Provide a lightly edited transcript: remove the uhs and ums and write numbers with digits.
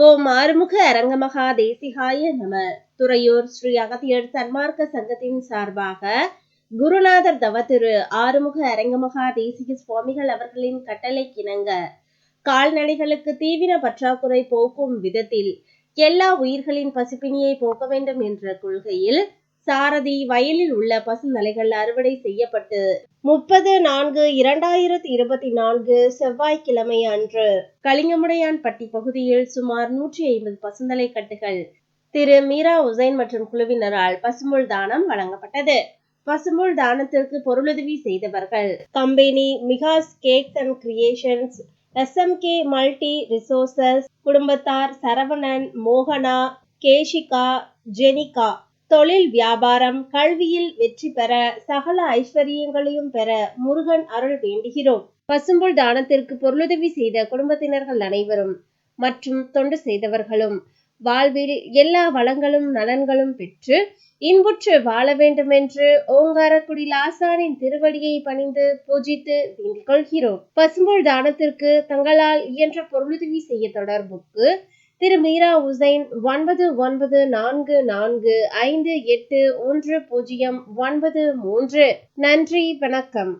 ஓம் ஆறுமுக அரங்கமகா தேசிகாய நம. துறையூர் ஸ்ரீ அகத்தியர் சன்மார்க்க சங்கத்தின் சார்பாக குருநாதர் தவத்திரு ஆறுமுக அரங்கமகா தேசிக சுவாமிகள் அவர்களின் கட்டளைக்கிணங்க கால்நடைகளுக்கு தீவிர பற்றாக்குறை போக்கும் விதத்தில் எல்லா உயிர்களின் பசிப்பினியை போக்க வேண்டும் என்ற கொள்கையில் சாரதி வயலில் உள்ள பசுந்தலைகள் அறுவடை செய்யப்பட்டு 30/4/2024 செவ்வாய்க்கிழமை அன்று கலிங்கமுடையான்பட்டி பகுதியில் சுமார் 150 பசுந்தலை கட்டுகள் திரு மீரா உசைன் மற்றும் குழுவினரால் பசும்புல் தானம் வழங்கப்பட்டது. பசும்புல் தானத்திற்கு பொருளுதவி செய்தவர்கள் கம்பெனி மிகாஸ் cakes and creations, SMK multi resources குடும்பத்தார் சரவணன், மோகனா, கேஷிகா, ஜெனிகா. தொழில் வியாபாரம் கல்வியில் வெற்றி பெற சகல ஐஸ்வர்யங்களையும் பெற முருகன் அருள் வேண்டுகிறோம். பசும்புல் தானத்திற்கு பொருளுதவி செய்த குடும்பத்தினர்கள் அனைவரும் மற்றும் தொண்டு செய்தவர்களும் வாழ்வில் எல்லா வளங்களும் நலன்களும் பெற்று இன்புற்று வாழ வேண்டும் என்று ஓங்காரக்குடி லாசானின் திருவடியை பணிந்து பூஜித்து வேண்டிக் கொள்கிறோம். பசும்புல் தானத்திற்கு தங்களால் இயன்ற பொருளுதவி செய்ய தொடர்புக்கு திரு மீரா உசைன் 9944581093. நன்றி, வணக்கம்.